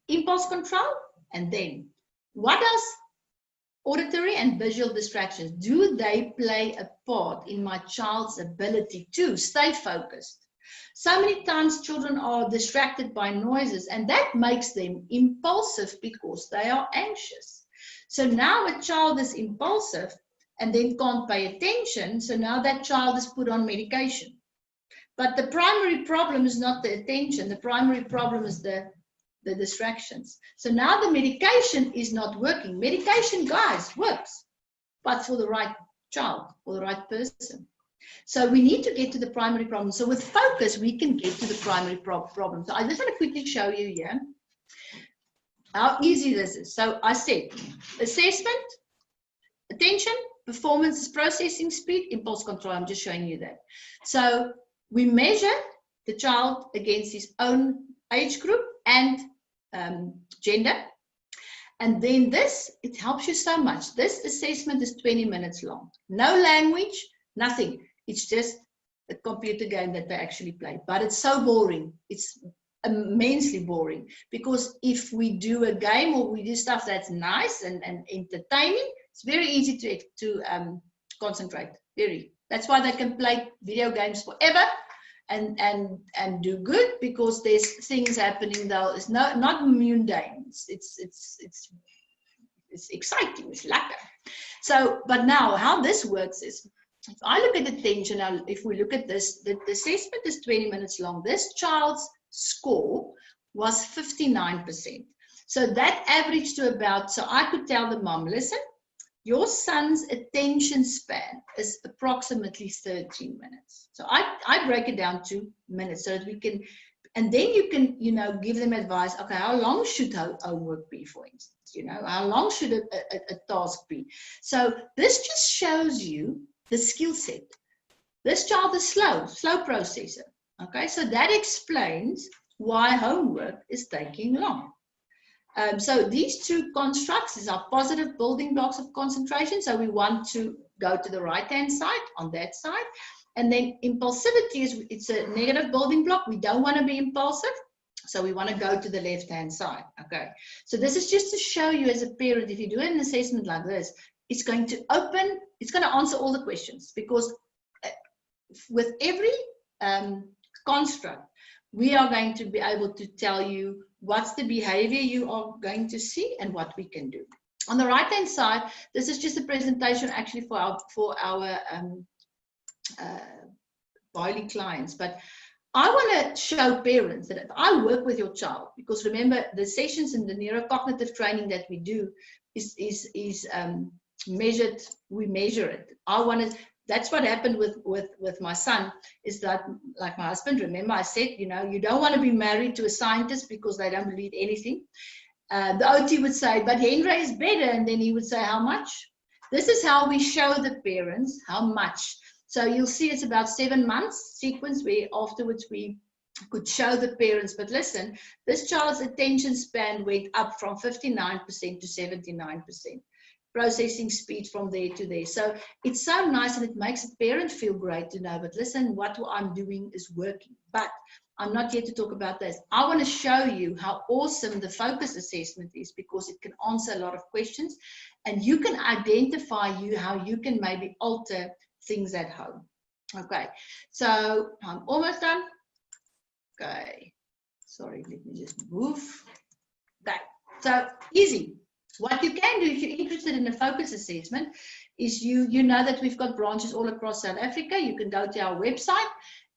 impulse control, and then what does auditory and visual distractions, do they play a part in my child's ability to stay focused? So many times children are distracted by noises, and that makes them impulsive because they are anxious. So now a child is impulsive and then can't pay attention. So now that child is put on medication. But the primary problem is not the attention. The primary problem is the distractions. So now the medication is not working. Medication, guys, works, but for the right child, for the right person. So we need to get to the primary problem. So with focus, we can get to the primary problem. So I just want to quickly show you here how easy this is. So I said assessment, attention, performance, processing speed, impulse control. I'm just showing you that. So we measure the child against his own age group and gender. And then this, it helps you so much. This assessment is 20 minutes long. No language, nothing. It's just a computer game that they actually play. But it's so boring. It's immensely boring. Because if we do a game or we do stuff that's nice and entertaining, it's very easy to concentrate. Very. That's why they can play video games forever and do good, because there's things happening though. It's not mundane. It's exciting. It's lekker. So, but now how this works is, if I look at attention, now if we look at this, the assessment is 20 minutes long. This child's score was 59%. So that averaged to about, so I could tell the mom, listen, your son's attention span is approximately 13 minutes. So I break it down to minutes so that we can, and then you can, you know, give them advice. Okay, how long should homework be, for instance? You know, how long should a task be? So this just shows you the skill set. This child is slow processor. Okay, so that explains why homework is taking long. So these two constructs are positive building blocks of concentration. So we want to go to the right-hand side on that side. And then impulsivity it's a negative building block. We don't want to be impulsive. So we want to go to the left-hand side. Okay. So this is just to show you as a parent, if you do an assessment like this, it's going to answer all the questions, because with every construct, we are going to be able to tell you what's the behavior you are going to see and what we can do. On the right-hand side, this is just a presentation actually for our Wiley clients. But I want to show parents that if I work with your child, because remember the sessions in the neurocognitive training that we do is measured. We measure it. That's what happened with my son, is that, like my husband, remember I said, you know, you don't want to be married to a scientist because they don't believe anything. The OT would say, but Henry is better. And then he would say, how much? This is how we show the parents how much. So you'll see it's about 7 months sequence where afterwards we could show the parents, but listen, this child's attention span went up from 59% to 79%. Processing speed from there to there. So it's so nice, and it makes a parent feel great to know, but listen, what I'm doing is working. But I'm not here to talk about this. I want to show you how awesome the focus assessment is, because it can answer a lot of questions, and you can identify how you can maybe alter things at home. Okay, so I'm almost done. Okay, sorry, let me just move. Okay, so easy. What you can do if you're interested in a focus assessment is you know that we've got branches all across South Africa. You can go to our website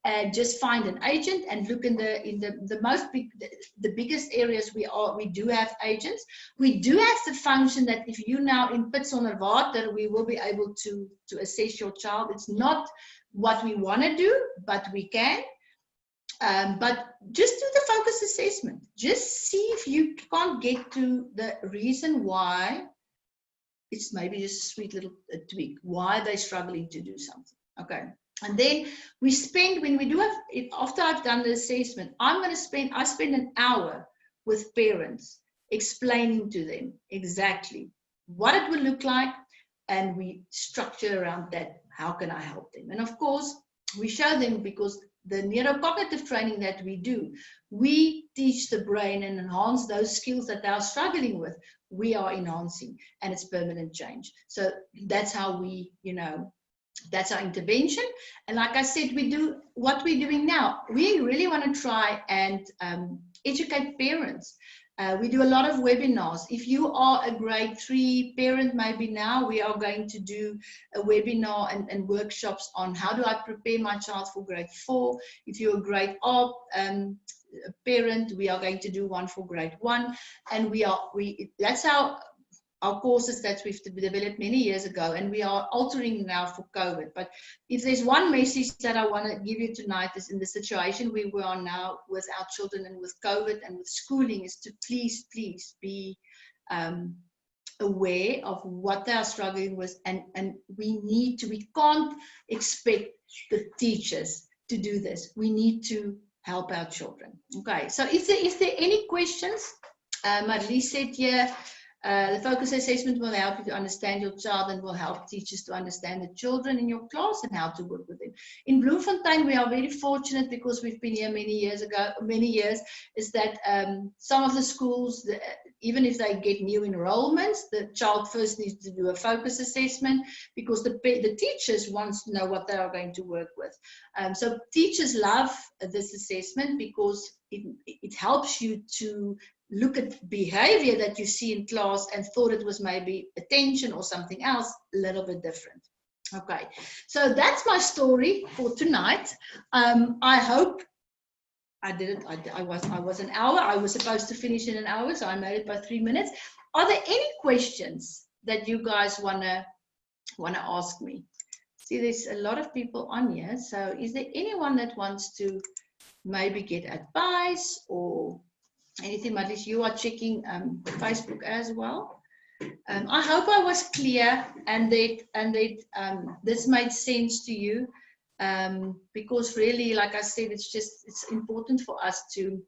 and just find an agent and look in the biggest areas we do have agents. We do have the function that if you now in Pitsonderwater, we will be able to assess your child. It's not what we want to do, but we can. But just do the focus assessment. Just see if you can't get to the reason why. It's maybe just a sweet little tweak, why they're struggling to do something. Okay. And then we spend, when we do have, after I've done the assessment, I spend an hour with parents explaining to them exactly what it will look like, and we structure around that. How can I help them? And of course, we show them, because the neurocognitive training that we do, we teach the brain and enhance those skills that they are struggling with. We are enhancing, and it's permanent change. So that's how we, that's our intervention. And like I said, we do what we're doing now. We really want to try and educate parents We do a lot of webinars. If you are a grade 3 parent, maybe now we are going to do a webinar and workshops on how do I prepare my child for grade 4. If you're a grade R parent, we are going to do one for grade 1. And that's our courses that we've developed many years ago, and we are altering now for COVID. But if there's one message that I want to give you tonight, is in the situation we are now with our children and with COVID and with schooling, is to please be aware of what they are struggling with, and we can't expect the teachers to do this. We need to help our children. Okay, so is there any questions? Marlies said here, the focus assessment will help you to understand your child and will help teachers to understand the children in your class and how to work with them. In Bloemfontein, we are very fortunate because we've been here many years, is that some of the schools, even if they get new enrollments, the child first needs to do a focus assessment because the teachers want to know what they are going to work with. So teachers love this assessment because it helps you to look at behavior that you see in class and thought it was maybe attention or something else a little bit different. Okay, so that's my story for tonight. I hope I did it. I was an hour. I was supposed to finish in an hour, so I made it by 3 minutes. Are there any questions that you guys wanna ask me? See, there's a lot of people on here. So is there anyone that wants to maybe get advice or anything? At least you are checking Facebook as well. I hope I was clear and that this made sense to you, because really, like I said, it's important for us to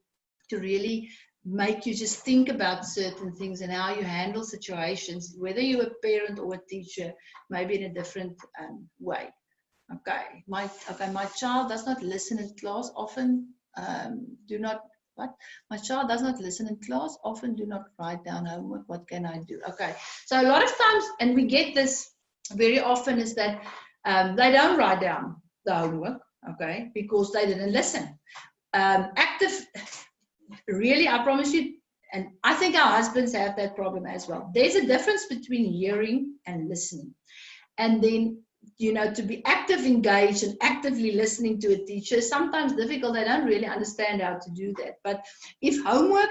really make you just think about certain things and how you handle situations, whether you're a parent or a teacher, maybe in a different way. Okay, my child does not listen in class often. My child does not listen in class, often do not write down homework. What can I do? Okay, so a lot of times, and we get this very often, is that they don't write down the homework, okay, because they didn't listen. Really, I promise you, and I think our husbands have that problem as well. There's a difference between hearing and listening. And then, you know, to be active, engaged, and actively listening to a teacher is sometimes difficult. They don't really understand how to do that. But if homework,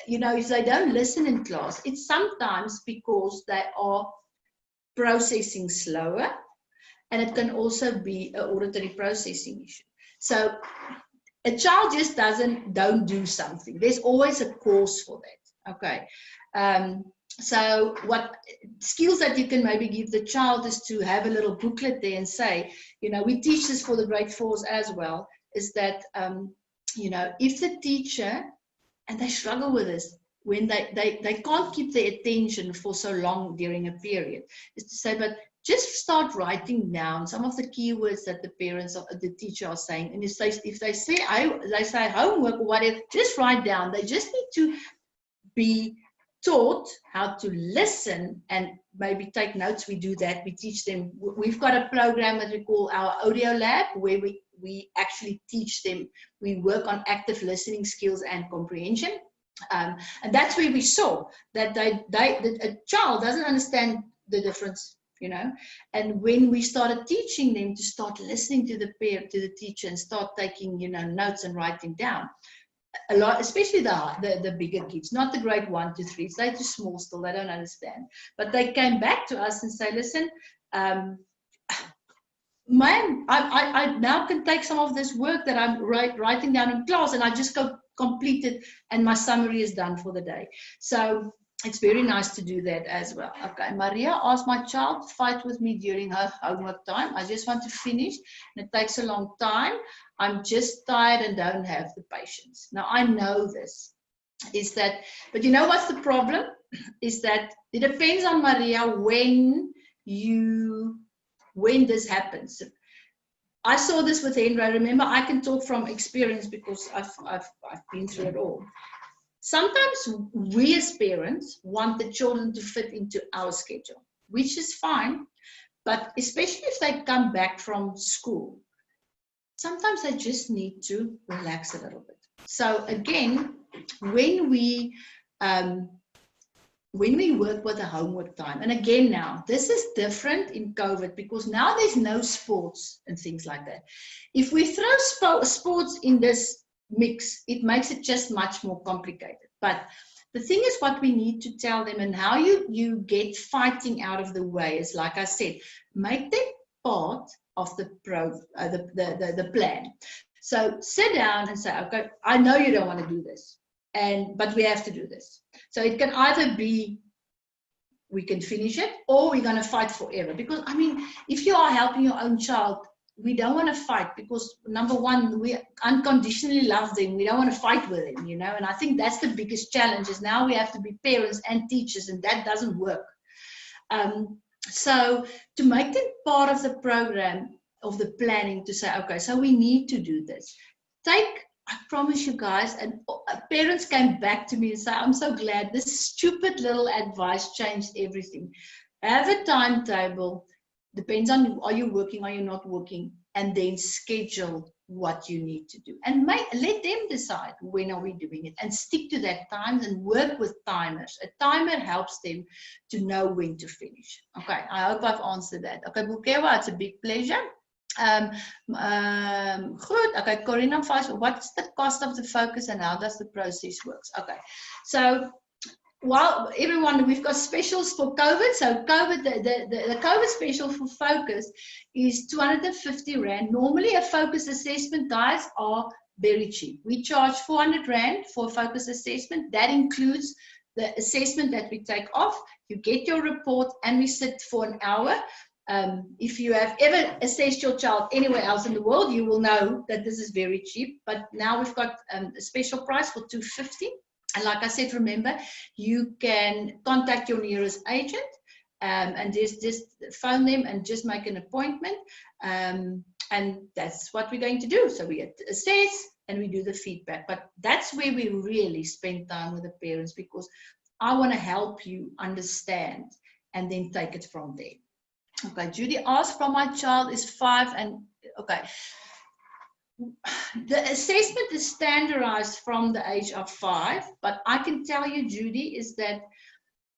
you know, if they don't listen in class, it's sometimes because they are processing slower, and it can also be an auditory processing issue. So a child just don't do something. There's always a cause for that. Okay. So what skills that you can maybe give the child is to have a little booklet there and say, you know, we teach this for the grade 4s as well, is that, you know, if the teacher, and they struggle with this, when they can't keep their attention for so long during a period, is to say, but just start writing down some of the keywords that the parents or the teacher are saying. And if they say homework or whatever, just write down. They just need to be taught how to listen and maybe take notes. We do that. We teach them. We've got a program that we call our audio lab, where we actually teach them. We work on active listening skills and comprehension. And that's where we saw that a child doesn't understand the difference, you know. And when we started teaching them to start listening to the teacher and start taking, you know, notes and writing down, a lot, especially the bigger kids, not the grade 1 to 3, they're too small still, they don't understand. But they came back to us and say, listen, I now can take some of this work that I'm writing down in class, and I just go complete it, and my summary is done for the day. So it's very nice to do that as well. Okay, Maria asked my child to fight with me during her homework time. I just want to finish, and it takes a long time. I'm just tired and don't have the patience. Now, I know this, is that, but you know what's the problem? Is that it depends on Maria when this happens. I saw this with Henry. Remember, I can talk from experience because I've been through it all. Sometimes we as parents want the children to fit into our schedule, which is fine, but especially if they come back from school, sometimes they just need to relax a little bit. So again, when we when we work with the homework time, and again now, this is different in COVID because now there's no sports and things like that. If we throw sports in this mix, it makes it just much more complicated. But the thing is, what we need to tell them and how you get fighting out of the way is, like I said, make them part of the plan. So sit down and say, okay, I know you don't want to do this, but we have to do this. So it can either be we can finish it, or we're going to fight forever. Because, I mean, if you are helping your own child, we don't want to fight because, number one, we unconditionally love them. We don't want to fight with them, you know. And I think that's the biggest challenge is now we have to be parents and teachers, and that doesn't work. So to make them part of the program, of the planning, to say, okay, so we need to do this. I promise you guys, and parents came back to me and said, I'm so glad this stupid little advice changed everything. Have a timetable, depends on, are you working, are you not working, and then schedule what you need to do. And let them decide when are we doing it, and stick to that time and work with timers. A timer helps them to know when to finish. Okay, I hope I've answered that. Okay, Bukewa, it's a big pleasure. Good. Okay, Corinna, what's the cost of the focus and how does the process work? Okay, so while everyone, we've got specials for COVID. So COVID, the COVID special for focus is 250 Rand. Normally a focus assessment, guys, are very cheap. We charge 400 Rand for a focus assessment. That includes the assessment that we take off. You get your report and we sit for an hour. If you have ever assessed your child anywhere else in the world, you will know that this is very cheap. But now we've got a special price for 250. And like I said, remember, you can contact your nearest agent and just phone them and just make an appointment. And that's what we're going to do. So we assess and we do the feedback. But that's where we really spend time with the parents, because I want to help you understand and then take it from there. Okay, Judy asked, from my child is 5 and okay. The assessment is standardized from the age of 5, but I can tell you, Judy, is that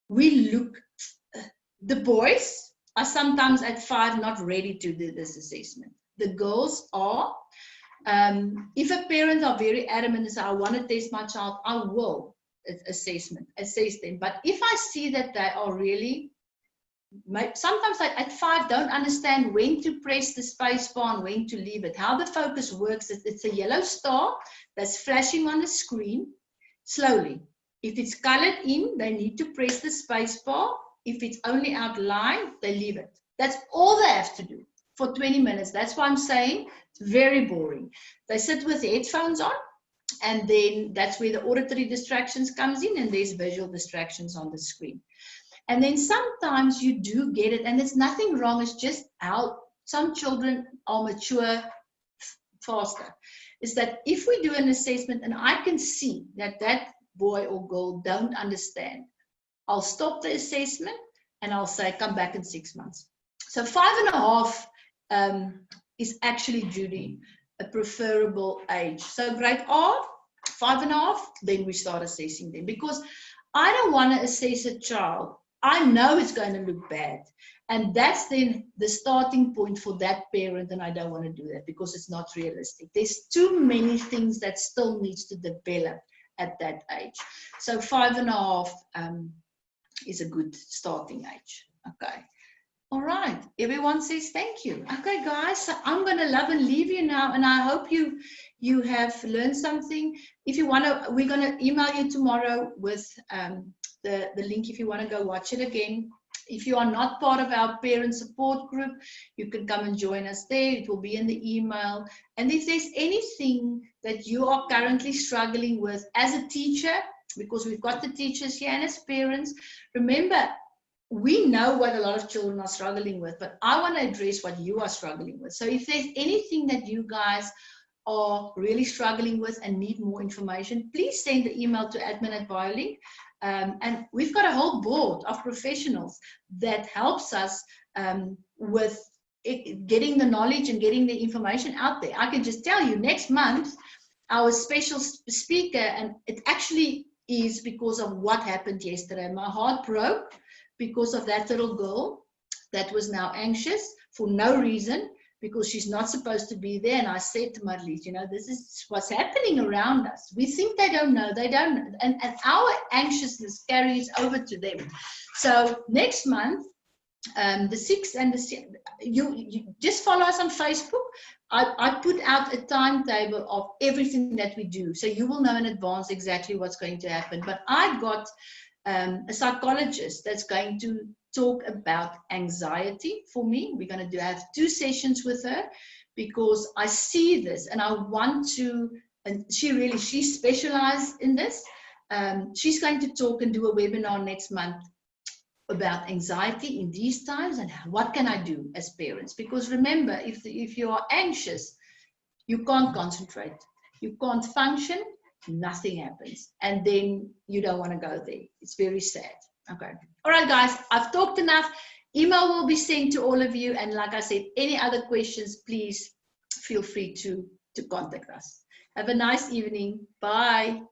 the boys are sometimes at 5 not ready to do this assessment. The girls are. If a parent are very adamant and say, I want to test my child, I will assess them. But if I see that they are really, sometimes at 5 don't understand when to press the space bar and when to leave it. How the focus works is it's a yellow star that's flashing on the screen slowly. If it's colored in, they need to press the space bar. If it's only outlined, they leave it. That's all they have to do for 20 minutes. That's why I'm saying it's very boring. They sit with the headphones on, and then that's where the auditory distractions comes in, and there's visual distractions on the screen. And then sometimes you do get it, and there's nothing wrong. It's just how some children are mature faster. Is that if we do an assessment and I can see that that boy or girl don't understand, I'll stop the assessment and I'll say, come back in 6 months. So 5.5 is actually, Judy, a preferable age. So grade R, 5.5, then we start assessing them, because I don't want to assess a child. I know it's going to look bad. And that's then the starting point for that parent, and I don't want to do that because it's not realistic. There's too many things that still needs to develop at that age. So 5.5 is a good starting age. Okay. All right. Everyone says thank you. Okay, guys, so I'm going to love and leave you now, and I hope you have learned something. If you want to, we're going to email you tomorrow with the link if you want to go watch it again. If you are not part of our parent support group, you can come and join us there. It will be in the email. And if there's anything that you are currently struggling with as a teacher, because we've got the teachers here, and as parents, remember, we know what a lot of children are struggling with, but I want to address what you are struggling with. So if there's anything that you guys are really struggling with and need more information, please send the email to admin@BioLink. And we've got a whole board of professionals that helps us with getting the knowledge and getting the information out there. I can just tell you, next month, our special speaker, and it actually is because of what happened yesterday. My heart broke because of that little girl that was now anxious for no reason, because she's not supposed to be there. And I said to Marlies, you know, this is what's happening around us. We think they don't know, they don't, and our anxiousness carries over to them. So next month, the 6th and the 7th, you just follow us on Facebook. I put out a timetable of everything that we do, so you will know in advance exactly what's going to happen. But I got a psychologist that's going to talk about anxiety for me. We're going to have 2 sessions with her, because I see this and I want to, and she specialized in this. She's going to talk and do a webinar next month about anxiety in these times and what can I do as parents. Because remember, if you are anxious, you can't concentrate, you can't function, nothing happens, and then you don't want to go there. It's very sad. Okay, all right guys, I've talked enough. Email will be sent to all of you, and like I said, any other questions, please feel free to contact us. Have a nice evening. Bye.